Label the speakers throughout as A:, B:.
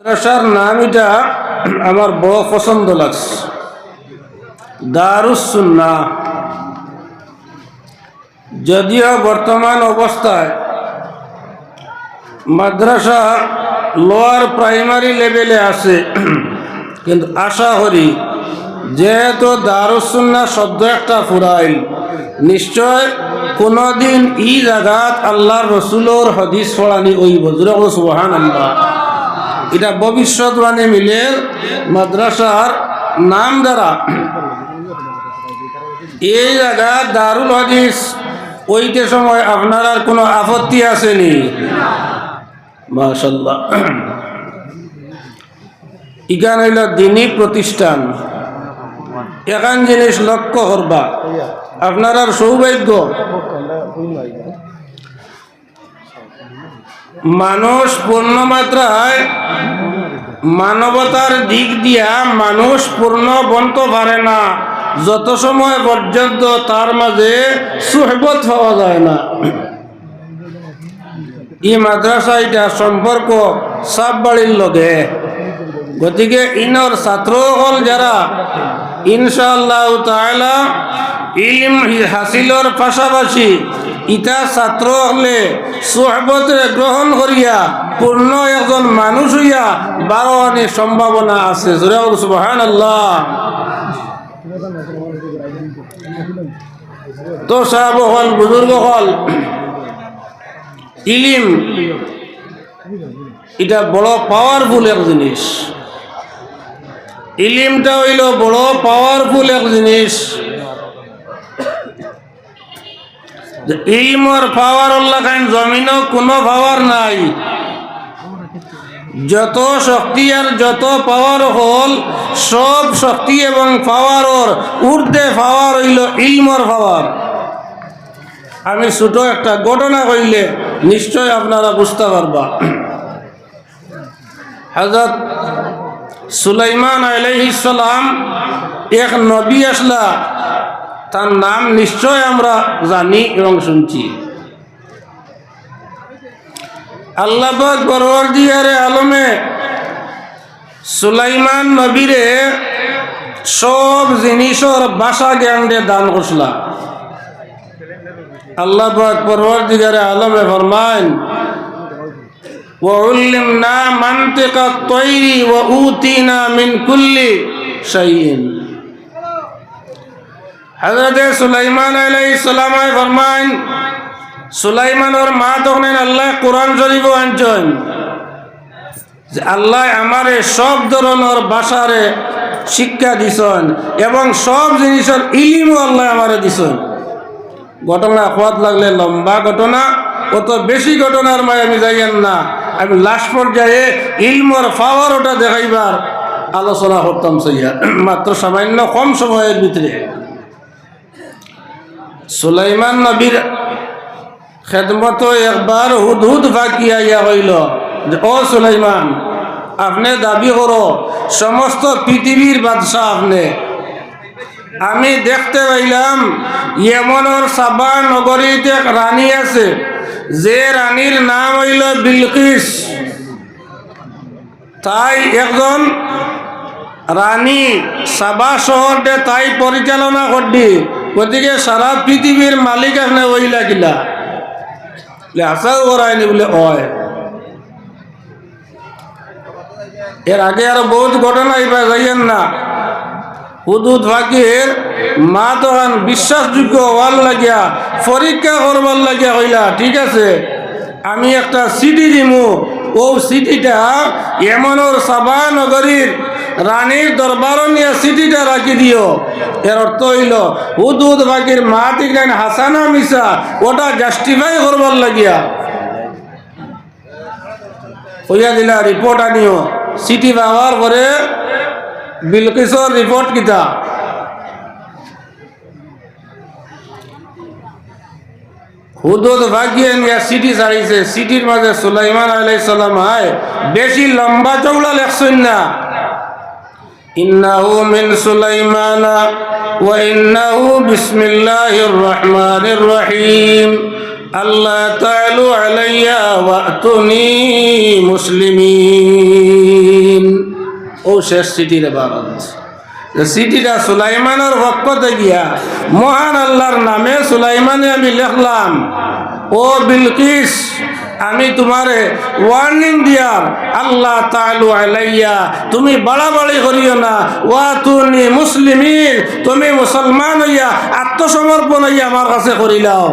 A: মাদ্রাসার নাম এটা আমার বড় পছন্দ লাগছে, দারুস সুন্নাহ। যদিও বর্তমান অবস্থায় মাদ্রাসা লোয়ার প্রাইমারি লেভেলে আছে, কিন্তু আশা করি যেহেতু দারুস সুন্নাহ শব্দ একটা ফুরাইল, নিশ্চয় কোনদিন ই জায়গাত আল্লাহর রসুলোর হদিস পড়ানি ওইব। সুবহানাল্লাহ। এটা ভবিষ্যৎবাণী মিলে মাদ্রাসার নাম দ্বারা এই জায়গা দারুল হাদিস ওইতে সময় আপনার আর কোনো আপত্তি আসেনি? মাশাআল্লাহ। ইখান হইল দিনী প্রতিষ্ঠান। এখান জিনিস লক্ষ্য করবা, আপনার আর সৌভাগ্য মানুষ পূর্ণমাত্রায় মানবতার দিক দিয়া মানুষ পূর্ণ বনতে পারে না যত সময় পর্যন্ত তার মাঝে সুহবত পাওয়া যায় না। এই মাদ্রাসা এটা সম্পর্ক সব বাড়ির লগে, গতিকে ইনর ছাত্র হল যারা ইনশাআল্লাহ তাআলা ইলম হাসিলর পাশাপাশি ইটা ছাত্র হলে সুহবতে গ্রহণ করিয়া পূর্ণ একজন মানুষ হইয়া বারোয়ানির সম্ভাবনা আছে। সুবহানাল্লাহ। তো সাহেব হল, বুজুর্গ হল, ইলিম এটা বড় পাওয়ারফুল এক জিনিস। ইলিমটা হইল বড় পাওয়ারফুল এক জিনিস। ইলমর পাওয়ার লাগান জমিনও কোনো পাওয়ার নাই। যত শক্তি আর যত পাওয়ার হল, সব শক্তি এবং পাওয়ারর ঊর্ধ্বে পাওয়ার হইল ইলমর পাওয়ার। আমি ছোট একটা ঘটনা কইলে নিশ্চয় আপনারা বুঝতে পারবা। হযরত সুলাইমান আলাইহিস সালাম এক নবী আসলা, তার নাম নিশ্চয় আমরা জানি এবং শুনছি। আল্লাহ পাক পরওয়ারদিগারে আলমে সুলাইমান নবীরে সব জিনিসের ভাষা জ্ঞান দিয়ে দান করছিলা। আল্লাহ পাক পরওয়ারদিগারে আলমে ফরমায়, وَعُلِّمْنَا مَنْطِقَ الطَّيْرِ وَأُوتِينَا مِنْ كُلِّ شَيْءٍ। হযরত সুলাইমান আলাইহিস সালাম ফরমায়, সুলাইমানের মা তখন আল্লাহ কোরআন শরীফ আনছেন যে আল্লাহ আমারে সব ধরনের ভাষারে শিক্ষা দিছেন এবং সব জিনিসের ইলমও আল্লাহ আমারে দিছেন। ঘটনা খোয়াত লাগলে লম্বা ঘটনা, অত বেশি ঘটনার মায় আমি যাইয়েন না। আমি লাস্ট পর্যায়ে ইলমর পাওয়ার ওটা দেখাইবার আলোচনা করতাম সইয়া, মাত্র সামান্য কম সময়ের ভিতরে। সুলাইমান নবীর খেদমত একবার হুদহুদ ফাঁকি আইয়া হইল যে, ও সুলাইমান, আপনি দাবি করো সমস্ত পৃথিবীর বাদশাহ আপনি। আমি দেখতে পাইলাম ইয়েমনের সাবা নগরীতে এক রানী আছে, যে রানীর নাম হইল বিলকিস। তাই একজন রানী সাবা শহরতে তাই পরিচালনা করবি, গতিকে সারা পৃথিবীর মালিক আপনি ওইলা কিলা আশাও করায়নি বলে হয়। এর আগে আরো বহুত ঘটনা এবার যাইয়েন না। হুদুদ ফাকির মা তখন বিশ্বাসযোগ্য হওয়ার লাগিয়া পরীক্ষা করবার লাগিয়া হইলা, ঠিক আছে আমি একটা সিটি দিমু, ও সিটিটা এমনর সাবা নগরীর রানীর দরবার নিয়ে সিটিটা রাখি দিও। এর অর্থ হইল হুদুদ ফাকির মা তিকান হাসানা মিসা ওটা জাস্টিফাই করবার লাগিয়া হইয়া দিলা। রিপোর্ট আনিও। সিটি ব্যবহার করে বিলকিসর রিপোর্ট কিতা, হুদুদ ভাগিয়ে নিয়ে সিটি ছাড়িয়েছে। সিটির মাঝে সুলাইমান আলাইহিস সালাম আয় বেশি লম্বা চৌড়া লেখছেন না। ইন্নাহু মিন সুলাইমানা ওয়া ইন্নাহু বিসমিল্লাহির রহমানির রহিম। আল্লাহ তাআলু আলাইয়া ওয়াতুনি মুসলিমিন। ও শেষ চিঠির বারত চিঠিটা সুলাইমানের পক্ষতে গিয়া মহান আল্লাহর নামে সুলাইমানে আমি লিখলাম, ও বিলকিস আমি তোমারে ওয়ার্নিং দিয়ার, আল্লাহ তাআলু আলাইয়া তুমি বাড়াবাড়ি করিও না, ওয়াতুনি মুসলিমিন তুমি মুসলমান হইয়া আত্মসমর্পণ হইয়া আমার কাছে করিলাও।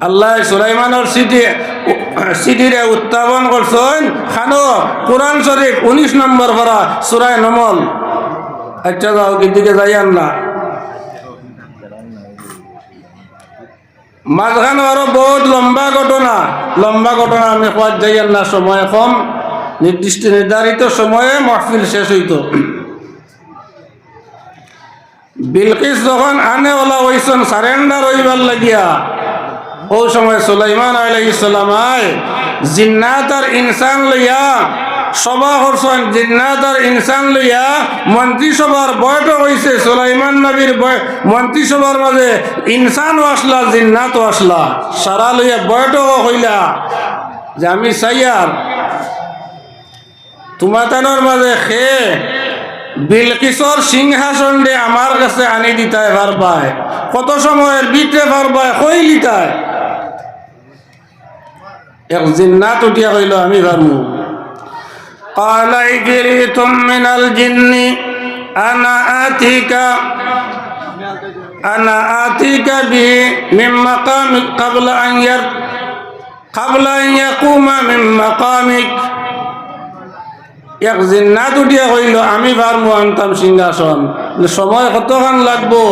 A: আল্লাহ সুলাইমানের চিঠিরে উত্থাপন করছেন খানো কোরআন শরীফ 19 নম্বর পড়া সূরা নমল। আচ্ছা যাও দিকে যাইয়ান না, মাঝখানে আরো বহুত লম্বা ঘটনা আমি কোয়াদ যাইয়ান না, সময় কম, নির্ধারিত সময়ে মাহফিল শেষ হইত। বিলকিস যখন আনে ওলা হইছেন সারেন্ডার হইবার লাগিয়া, ও সময় সুলাইমান আলাইহিস সালাম জিন্নাত আর ইনসান লইয়া সভা করছেন, জিন্নাত আর ইনসান লইয়া মন্ত্রিসভার বৈঠক হয়েছে। সুলাইমান নবীর মন্ত্রিসভার মাঝে ইনসানও আসলা জিন্নাতও আসলা, সারা লইয়া বৈঠকও হইলা যে আমি চাইয়ার তোমাতানোর মাঝে খেয়ে বিলকিসর সিংহাসন দে আমার কাছে আনি দিতায় পারবায়, কত সময়ের ভিতরে পারবায় কইলিতায়। এক জিন্নাত উঠিয়া কইল আমি পারমু। قال عفريت من الجن أنا آتيك به من مقامك قبل أن يقوم من مقامك। এক জিন্নাত উঠিয়া কইল আমি পারমু আনতাম সিংহাসন, সময় কতক্ষণ লাগবো?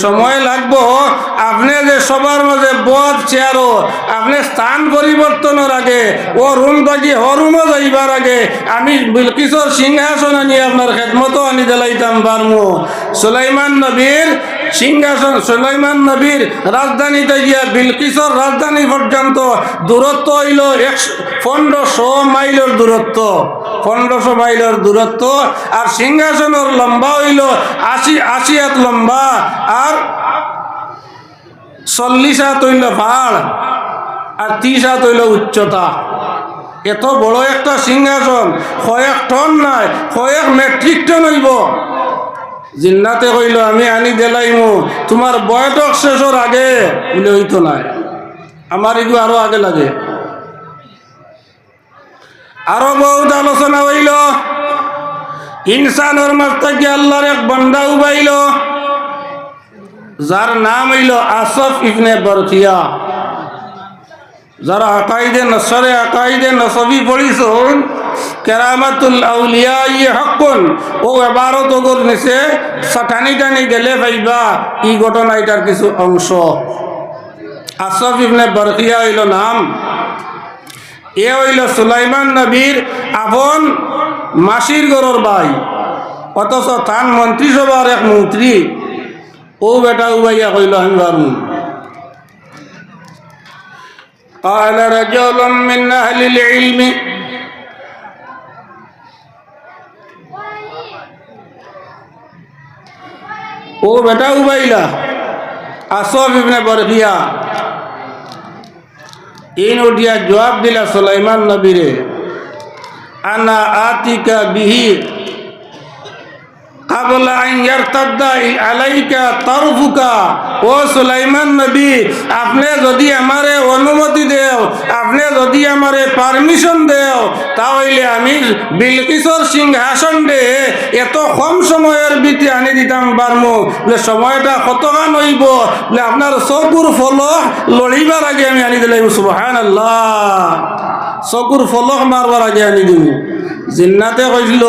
A: সময় লাগবো আপনি যে সবার মাঝে বদ চেয়ারও আপনি স্থান পরিবর্তনের আগে ও রুম থাকি হ রুমও যাইবার আগে আমি বিলকিসর সিংহাসন আনি আপনার খেদমতো আনি দিলাইতাম পারমু। সুলাইমান নবীর সিংহাসন, সুলাইমান নবীর রাজধানীতে গিয়া বিলকিসর রাজধানী পর্যন্ত দূরত্ব হইল 1500 মাইলের দূরত্ব, 1500 মাইলের দূরত্ব। আর সিংহাসনের লম্বা হইল 80 হাত লম্বা আর 40 হাত হইল পাহাড় আর 30 হাত হইল উচ্চতা। এত বড় একটা সিংহাসন কয়েক টন নাই, কয়েক মেট্রিক টন হইব। জিন্নাতে কইল আমি আনি দিলাইমু তোমার বৈঠক শেষের আগে, বলে হইতো নাই, আমার এগুলো আরো আগে লাগে। আরো বহুত আলোচনা হইল, ইনসানের মাঝ থেকে আল্লাহর এক বান্দা উবাইল যার নাম হইল আসফ ইবনে বরখিয়া। যারা আকাইদে নসবি পড়িছুন কেরামাতুল আউলিয়া হকুন ও এবারও তোর নিচে টানি গেলে পাইবা এই ঘটনা এটার কিছু অংশ। আসফ ইবনে বরখিয়া হইল নাম। এ হইল সুলাইমান নবীর আপন মাসির গরর ভাই, অথচ তান মন্ত্রিসভার এক মন্ত্রী। ও বেটা উবাইয়া কইল আমি পারমু। قال رجل من أهل العلم ও বেটা উবাইলা আসফ ইবনে বরখিয়া ইন উঠিয়া জবাব দিলা সুলাইমান নবীরে, আনা আতিকা বিহি কাবলা আন ইয়ারতাদ্দা আলাইকা তারফুকা। ও সুলাইমান নবী আপনি যদি আমারে অনুমতি দেও, আপনি যদি আমারে পারমিশন দেও, তাহলে আমি বিলকিসর সিংহাসন দে এত কম সময়ের ভিতরে আনি দিতাম পারমু। বলে সময়টা কতক্ষণ হইব? বলে আপনার চকুর ফলক লড়িবার আগে আমি আনি দিলাম। সুবহানাল্লাহ, চকুর ফলক মারবার আগে আনি দিব। জিন্নাতে কইছিল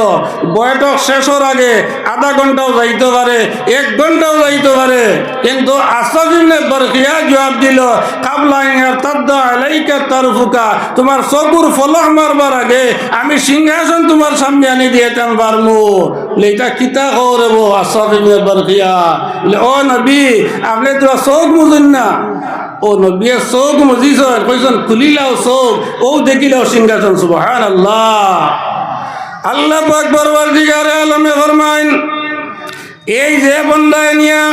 A: বৈঠক শেষের আগে আধা ঘন্টাও যাইতে পারে, 1 ঘন্টাও যাইতে পারে, কিন্তু আসফ ইবনে বরখিয়া জবাব দিল কাবলা ইয়ারতাদ্দা আলাইকা তারফুকা, তোমার চকুর ফলক মারবার আগে আমি সিংহাসন তোমার সামনে আনি দিয়েতাম পারমু। এটা কিতা করব আসফ ইবনে বরখিয়া? ও নবী আপনি তো চোখ বুঝুন না। ও নবী চোখ মুজিছ কইছেন খুলিলাও চোখ, ও দেখিলাও সিংহাসন। সুবহানাল্লাহ। আল্লাহ পাক পরওয়ারদিগারে আলমে ফরমাইন এই যে বন্ধায় নিয়া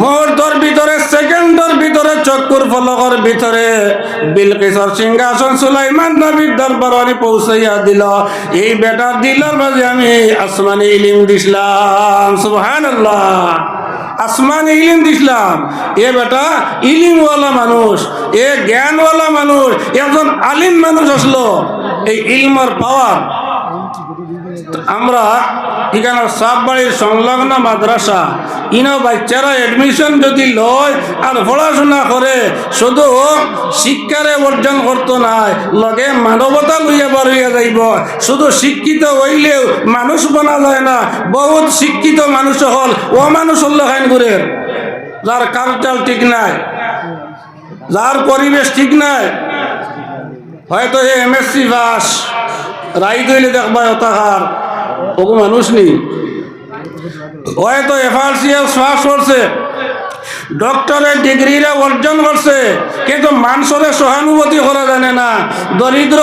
A: মুহূর্তর ভিতরে, সেকেন্ডের ভিতরে, চক্কুর ফলকের ভিতরে বিলকিসর সিংহাসন সুলাইমান নবীর দরবারে পৌঁছাইয়া দিল। এই বেটার দিলের মাঝে আমি আসমানি ইলিম দিছিলাম। সুবহানাল্লাহ, আসমানি ইলিম দিছিলাম। এ বেটা ইলিমওয়ালা মানুষ, এ জ্ঞানওয়ালা মানুষ, একজন আলিম মানুষ আসলো। এই ইলমের পাওয়ার আমরা এখানে সব বাড়ির সংলগ্ন মাদ্রাসা ইনো বাচ্চারা এডমিশন যদি লয় আর পড়াশোনা করে, শুধু শিক্ষারে অর্জন করতো নাই, লগে মানবতা লইয়া বার হইয়া যাইব। শুধু শিক্ষিত হইলেও মানুষ বনা যায় না। বহুত শিক্ষিত মানুষ হল ও মানুষ হল খাইন করে, যার কালচার ঠিক নাই, যার পরিবেশ ঠিক নাই। হয়তো এ MSc পাস রাই দইলে দেখবা তাহার ওগো মানুষ নেই। হয়তো FRCS পাস করছে, ডক্টরের ডিগ্রিরা অর্জন করছে, কিন্তু মানুষের সহানুভূতি করা জানে না। দরিদ্র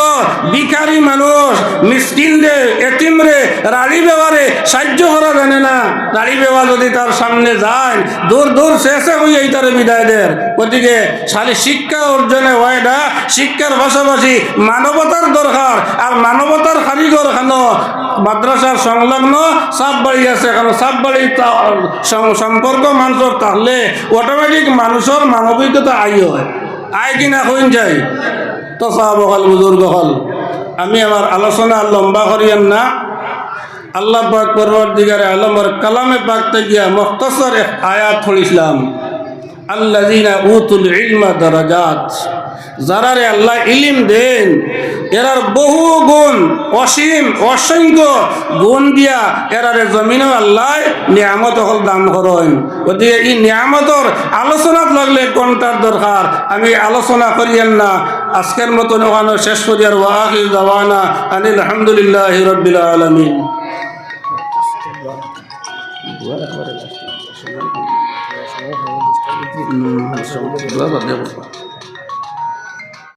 A: ভিখারি মানুষ, মিসকিন রে, এতিম রে রাড়ি ব্যবহারে সাহায্য করা জানে না। রাড়ি ব্যবহার যদি তার সামনে যায়, দূর দূর শেষে হয়ে তার বিদায় দেয়। গতিকে খালি শিক্ষা অর্জনে হয় না, শিক্ষার পাশাপাশি মানবতার দরকার। আর মানবতার কারিগর খানো মাদ্রাসার সংলগ্ন সাপ বাড়ি আছে, কারণ সাপ বাড়ি সম্পর্ক মানুষের তাহলে অটোমেটিক মানুষের মানবিকতা হয়। আয় কিনা কইন যাই তো সাহাবকাল বুজুর্গ হল। আমি আমার আলোচনা লম্বা করিয়েন না। আল্লাহ পাক পরওয়ারদিগারে আলমের কালামে পাকতে গিয়া মুখতাসর এক আয়াত পড়িছিলাম, আল্লাযীনা উতুল ইলমা দারাজাত। যারারে আল্লাহ ইলিম দেন এরার বহু গুণ, অসীম অসংখ্য গুণ দিয়া এরারে জমিনও আল্লাহ নিয়ামত হল দান করেন। গতিকে এই নিয়ামতর আলোচনাত লাগলে কোনটার দরকার, আমি আলোচনা করিয়েন না। আজকের মতন ওখানে শেষ করি। আর ওয়াখির দাওয়ানা আনিল আলহামদুলিল্লাহি রাব্বিল আলামিন।